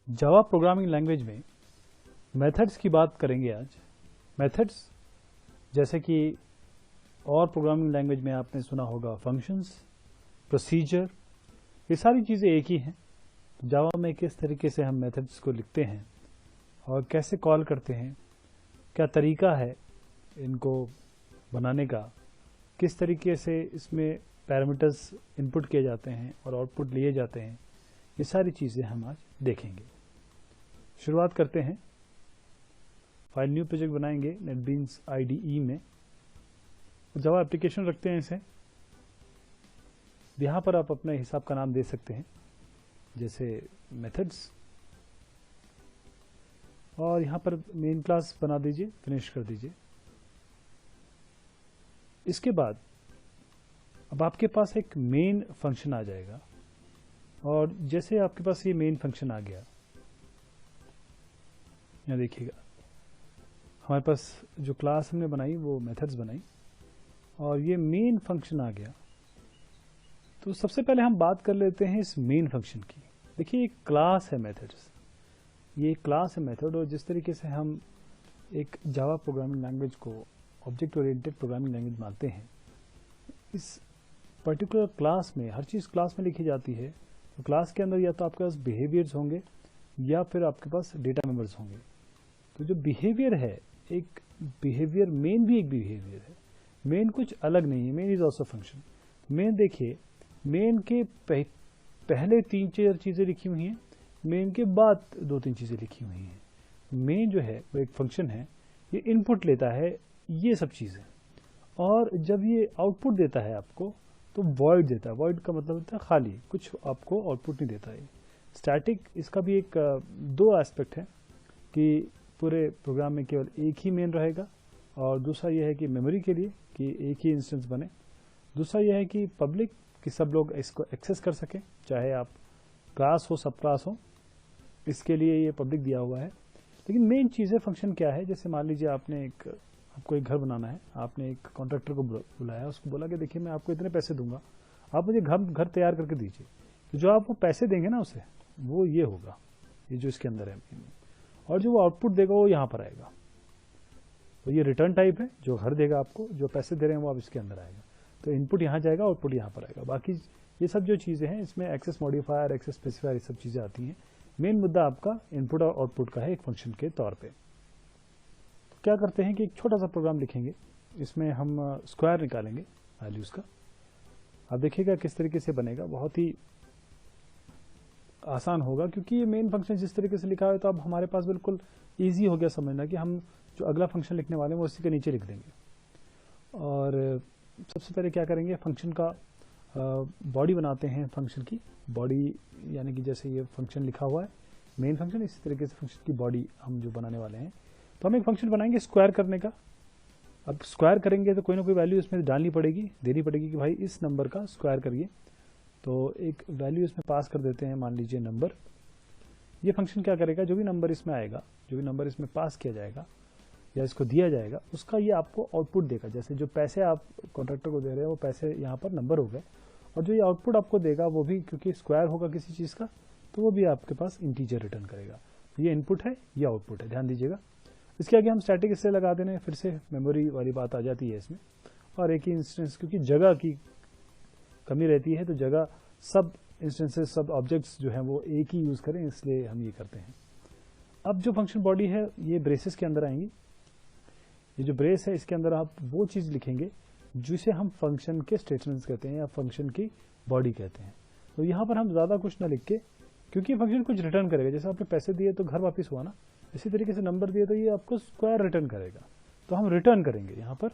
Java programming language में methods की बात करेंगे आज। मेथड्स जैसे कि और प्रोग्रामिंग लैंग्वेज में आपने सुना होगा फंक्शंस, प्रोसीजर, ये सारी चीज़ें एक ही हैं। जावा में किस तरीके से हम मेथड्स को लिखते हैं और कैसे कॉल करते हैं, क्या तरीका है इनको बनाने का, किस तरीके से इसमें पैरामीटर्स इनपुट किए जाते हैं और आउटपुट लिए जाते हैं, ये सारी चीज़ें हम आज देखेंगे। शुरुआत करते हैं। फाइल न्यू प्रोजेक्ट बनाएंगे नेटबीन्स IDE में, जावा एप्लीकेशन रखते हैं इसे। यहाँ पर आप अपने हिसाब का नाम दे सकते हैं, जैसे मेथड्स, और यहाँ पर मेन क्लास बना दीजिए, फिनिश कर दीजिए। इसके बाद अब आपके पास एक मेन फंक्शन आ जाएगा, और जैसे आपके पास ये मेन फंक्शन आ गया, यहाँ देखिएगा हमारे पास जो क्लास हमने बनाई वो मेथड्स बनाई और ये मेन फंक्शन आ गया। तो सबसे पहले हम बात कर लेते हैं इस मेन फंक्शन की। देखिए एक क्लास है मेथड्स, ये क्लास है मेथड, और जिस तरीके से हम एक जावा प्रोग्रामिंग लैंग्वेज को ऑब्जेक्ट ओरिएंटेड प्रोग्रामिंग लैंग्वेज मानते हैं, इस पर्टिकुलर क्लास में हर चीज़ क्लास में लिखी जाती है। तो क्लास के अंदर या तो आपके पास बिहेवियर्स होंगे या फिर आपके पास डेटा मेंबर्स होंगे। तो जो बिहेवियर है, एक बिहेवियर, मेन भी एक बिहेवियर है। मेन कुछ अलग नहीं है, main is also function. Main देखिए, मेन के पहले 3-4 चीज़ें लिखी हुई हैं, मेन के बाद 2-3 चीज़ें लिखी हुई हैं। मेन जो है वो एक फंक्शन है, ये इनपुट लेता है ये सब चीज़ें, और जब ये आउटपुट देता है आपको तो वॉइड देता है। वॉइड का मतलब होता है खाली, कुछ आपको आउटपुट नहीं देता है। स्टैटिक, इसका भी एक 2 एस्पेक्ट है कि पूरे प्रोग्राम में केवल एक ही मेन रहेगा, और दूसरा यह है कि मेमोरी के लिए कि एक ही इंस्टेंस बने। दूसरा यह है कि पब्लिक, कि सब लोग इसको एक्सेस कर सकें, चाहे आप क्लास हो, सब क्लास हो, इसके लिए ये पब्लिक दिया हुआ है। लेकिन मेन चीज़ है फंक्शन क्या है। जैसे मान लीजिए आपको एक घर बनाना है, आपने एक कॉन्ट्रैक्टर को बुलाया, उसको बोला कि देखिए मैं आपको इतने पैसे दूंगा, आप मुझे घर तैयार करके दीजिए। तो जो आप वो पैसे देंगे ना उसे, वो ये होगा, ये जो इसके अंदर है, और जो वो आउटपुट देगा वो यहाँ पर आएगा। तो ये रिटर्न टाइप है, जो घर देगा आपको, जो पैसे दे रहे हैं वो अब इसके अंदर आएगा। तो इनपुट यहाँ जाएगा, आउटपुट यहाँ पर आएगा। बाकी ये सब जो चीज़ें हैं इसमें एक्सेस मॉडिफायर, एक्सेस स्पेसिफायर, ये सब चीज़ें आती हैं। मेन मुद्दा आपका इनपुट और आउटपुट का है एक फंक्शन के तौर पे। तो क्या करते हैं कि एक छोटा सा प्रोग्राम लिखेंगे, इसमें हम स्क्वायर निकालेंगे वैल्यूज़ का। आप देखिएगा किस तरीके से बनेगा, बहुत ही आसान होगा, क्योंकि ये मेन फंक्शन जिस तरीके से लिखा है तो अब हमारे पास बिल्कुल ईजी हो गया समझना कि हम जो अगला फंक्शन लिखने वाले हैं वो उसी के नीचे लिख देंगे। और सबसे पहले क्या करेंगे, फंक्शन का बॉडी बनाते हैं। फंक्शन की बॉडी, यानी कि जैसे ये फंक्शन लिखा हुआ है मेन फंक्शन, इसी तरीके से फंक्शन की बॉडी हम जो बनाने वाले हैं। तो हम एक फंक्शन बनाएंगे स्क्वायर करने का। अब स्क्वायर करेंगे तो कोई ना कोई वैल्यू इसमें डालनी पड़ेगी, देनी पड़ेगी कि भाई इस नंबर का स्क्वायर करिए। तो एक वैल्यू इसमें पास कर देते हैं, मान लीजिए नंबर। ये फंक्शन क्या करेगा, जो भी नंबर इसमें आएगा, जो भी नंबर इसमें पास किया जाएगा या इसको दिया जाएगा, उसका ये आपको आउटपुट देगा। जैसे जो पैसे आप कॉन्ट्रैक्टर को दे रहे हैं वो पैसे यहाँ पर नंबर हो गए, और जो ये आउटपुट आपको देगा वो भी, क्योंकि स्क्वायर होगा किसी चीज़ का, तो वो भी आपके पास इंटीजर रिटर्न करेगा। ये इनपुट है, ये आउटपुट है, ध्यान दीजिएगा। इसके आगे हम स्टैटिक इससे लगा देने, फिर से मेमोरी वाली बात आ जाती है इसमें, और एक ही इंस्टेंस, क्योंकि जगह की कमी रहती है तो जगह सब इंस्टेंसेस, सब ऑब्जेक्ट्स जो हैं वो एक ही यूज़ करें, इसलिए हम ये करते हैं। अब जो फंक्शन बॉडी है ये ब्रेसेस के अंदर आएंगी। ये जो ब्रेस है इसके अंदर आप वो चीज़ लिखेंगे जिसे हम फंक्शन के स्टेटमेंट्स कहते हैं या फंक्शन की बॉडी कहते हैं। तो यहाँ पर हम ज़्यादा कुछ ना लिख के, क्योंकि फंक्शन कुछ रिटर्न करेगा। जैसे आपने पैसे दिए तो घर वापस हुआ ना, इसी तरीके से नंबर दिए तो ये आपको स्क्वायर रिटर्न करेगा। तो हम रिटर्न करेंगे यहाँ पर,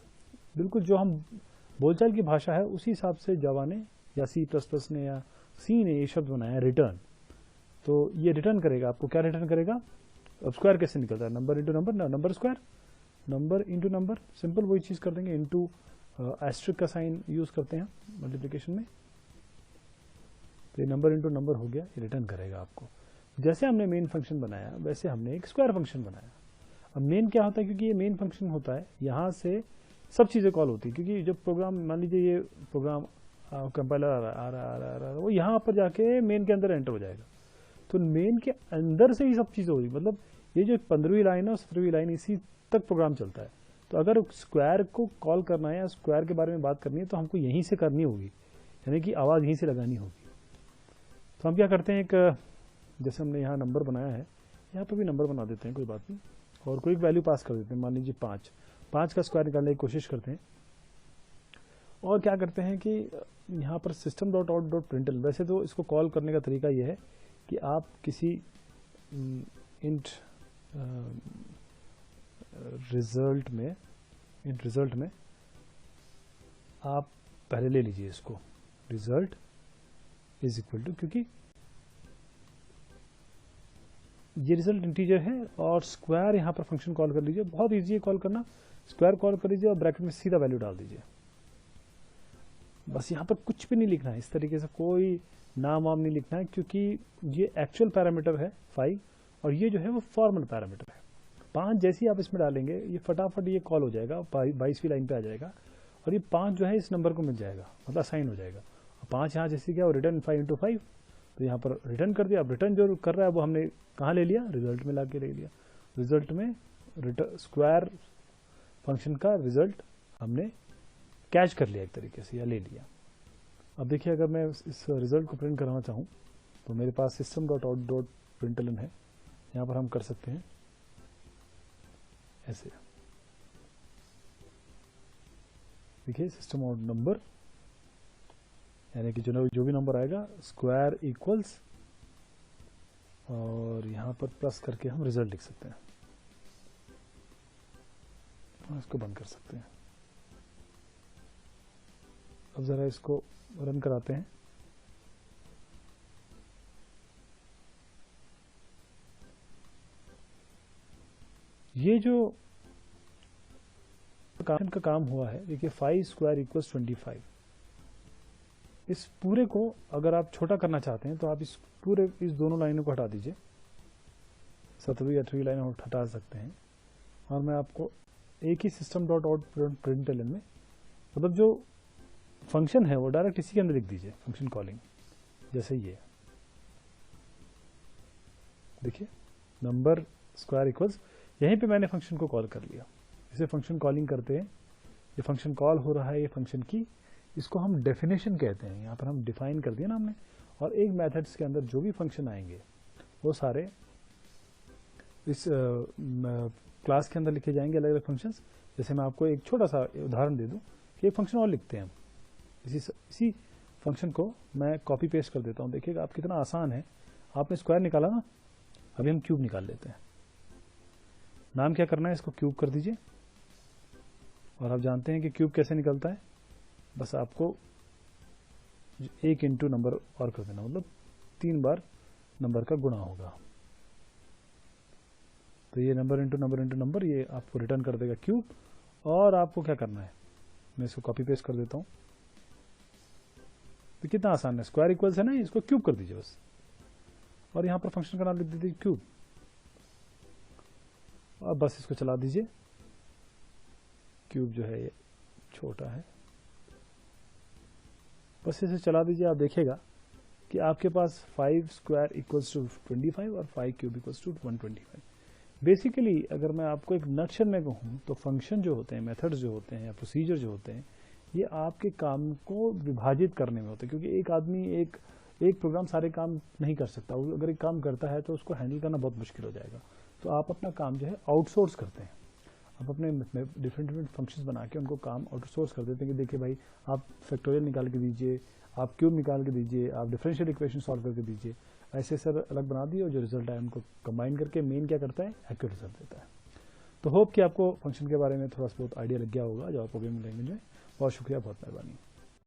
बिल्कुल जो हम बोलचाल की भाषा है उसी हिसाब से जावा ने या C++ ने या सी ने ये शब्द बनाया रिटर्न। तो ये रिटर्न करेगा, आपको क्या रिटर्न करेगा। अब स्क्वायर कैसे निकलता है, number into number, number square, number into number, simple वही चीज़ कर देंगे। इंटू एस्ट्रिक का साइन यूज़ करते हैं मल्टीप्लिकेशन में, तो ये नंबर इंटू नंबर हो गया, ये रिटर्न करेगा आपको। जैसे हमने मेन फंक्शन बनाया वैसे हमने एक स्क्वायर फंक्शन बनाया। अब मेन क्या होता है, क्योंकि ये मेन फंक्शन होता है, यहाँ से सब चीज़ें कॉल होती है। क्योंकि जब प्रोग्राम, मान लीजिए ये प्रोग्राम कंपाइलर आ रहा है, वो यहाँ पर जाके मेन के अंदर एंटर हो जाएगा। तो मेन के अंदर से ही सब चीज़ें हो रही, मतलब ये जो 15वीं लाइन और 17वीं लाइन इसी तक प्रोग्राम चलता है। तो अगर स्क्वायर को कॉल करना है या स्क्वायर के बारे में बात करनी है तो हमको यहीं से करनी होगी, यानी कि आवाज़ यहीं से लगानी होगी। तो हम क्या करते हैं, एक जैसे हमने यहाँ नंबर बनाया है, यहाँ पर भी नंबर बना देते हैं, कोई बात नहीं, और कोई वैल्यू पास कर देते हैं, मान लीजिए 5 का स्क्वायर निकालने की कोशिश करते हैं। और क्या करते हैं कि यहाँ पर सिस्टम डॉट आउट डॉट प्रिंटल, वैसे तो इसको कॉल करने का तरीका ये है कि आप किसी इंट रिजल्ट में आप पहले ले लीजिए इसको, रिजल्ट इज इक्वल टू, क्योंकि ये रिजल्ट इंटीजर है, और स्क्वायर यहाँ पर फंक्शन कॉल कर लीजिए, बहुत इजी है कॉल करना। स्क्वायर कॉल कर लीजिए और ब्रैकेट में सीधा वैल्यू डाल दीजिए। बस यहाँ पर कुछ भी नहीं लिखना है, इस तरीके से कोई नाम वाम नहीं लिखना है, क्योंकि ये एक्चुअल पैरामीटर है 5 और ये जो है वो फॉर्मल पैरामीटर है 5। जैसे ही आप इसमें डालेंगे ये फटाफट ये कॉल हो जाएगा, 22वीं लाइन पे आ जाएगा, और ये 5 जो है इस नंबर को मिल जाएगा, मतलब असाइन हो जाएगा। 5 यहाँ जैसे क्या, रिटर्न 5 × 5, तो यहाँ पर रिटर्न कर दिया। अब रिटर्न जो कर रहा है वो हमने कहाँ ले लिया, रिजल्ट में ला के ले लिया। रिजल्ट में स्क्वायर फंक्शन का रिजल्ट हमने कैच कर लिया एक तरीके से, या ले लिया। अब देखिए अगर मैं इस रिजल्ट को प्रिंट कराना चाहूँ तो मेरे पास system dot out dot println है, यहाँ पर हम कर सकते हैं ऐसे, देखिए सिस्टम आउट नंबर, यानी कि जो भी नंबर आएगा स्क्वायर इक्वल्स, और यहाँ पर प्लस करके हम रिजल्ट लिख सकते हैं, और इसको बंद कर सकते हैं। अब जरा इसको रन कराते हैं। ये जो का काम हुआ है, देखिए 5 स्क्वायर इक्वल्स 25। इस पूरे को अगर आप छोटा करना चाहते हैं तो आप इस दोनों लाइनों को हटा दीजिए, 7वीं 8वीं लाइन हटा सकते हैं, और मैं आपको एक ही सिस्टम डॉट आउट प्रिंटलन में, मतलब जो फंक्शन है वो डायरेक्ट इसी के अंदर लिख दीजिए, फंक्शन कॉलिंग, जैसे ये देखिए नंबर स्क्वायर इक्वल्स, यहीं पे मैंने फंक्शन को कॉल कर लिया। इसे फंक्शन कॉलिंग करते हैं, ये फंक्शन कॉल हो रहा है ये फंक्शन की, इसको हम डेफिनेशन कहते हैं। यहाँ पर हम डिफाइन कर दिया ना हमने, और एक मेथड्स के अंदर जो भी फंक्शन आएंगे वो सारे इस क्लास के अंदर लिखे जाएंगे, अलग अलग फंक्शंस। जैसे मैं आपको एक छोटा सा उदाहरण दे दूं कि एक फंक्शन और लिखते हैं हम, इसी फंक्शन को मैं कॉपी पेस्ट कर देता हूँ। देखिएगा आप कितना आसान है। आपने स्क्वायर निकाला ना, अभी हम क्यूब निकाल लेते हैं। नाम क्या करना है, इसको क्यूब कर दीजिए, और आप जानते हैं कि क्यूब कैसे निकलता है, बस आपको 1 इंटू नंबर और कर देना, मतलब 3 बार नंबर का गुणा होगा, तो ये number into number into number, ये आपको रिटर्न कर देगा क्यूब। और आपको क्या करना है, मैं इसको कॉपी पेस्ट कर देता हूँ, तो कितना आसान है, स्क्वायर इक्वल्स है ना, इसको क्यूब कर दीजिए बस, और यहाँ पर फंक्शन का नाम लिख दीजिए क्यूब, और बस इसको चला दीजिए। क्यूब जो है ये छोटा है, बस इसे चला दीजिए। आप देखिएगा कि आपके पास 5 स्क्वायर इक्वल्स टू 25 और 5 क्यूब इक्वल्स टू 125। बेसिकली अगर मैं आपको एक नक्शल में कहूँ तो फंक्शन जो होते हैं, मेथड्स जो होते हैं या प्रोसीजर जो होते हैं, ये आपके काम को विभाजित करने में होते हैं, क्योंकि एक आदमी एक प्रोग्राम सारे काम नहीं कर सकता। अगर एक काम करता है तो उसको हैंडल करना बहुत मुश्किल हो जाएगा। तो आप अपना काम जो है आउटसोर्स करते हैं, आप अपने डिफरेंट फंक्शंस बना के उनको काम आउटसोर्स कर देते हैं कि देखिए भाई आप फैक्टोरियल निकाल के दीजिए, आप क्यूब निकाल के दीजिए, आप डिफरेंशियल इक्वेशन सॉल्व करके दीजिए। ऐसे सर अलग बना दिए और जो रिजल्ट है उनको कंबाइन करके मेन क्या करता है, एक्यूरेट रिजल्ट देता है। तो होप कि आपको फंक्शन के बारे में थोड़ा सा बहुत आइडिया लग गया होगा जो आप प्रोग्रामिंग लैंग्वेज में। बहुत शुक्रिया, बहुत मेहरबानी।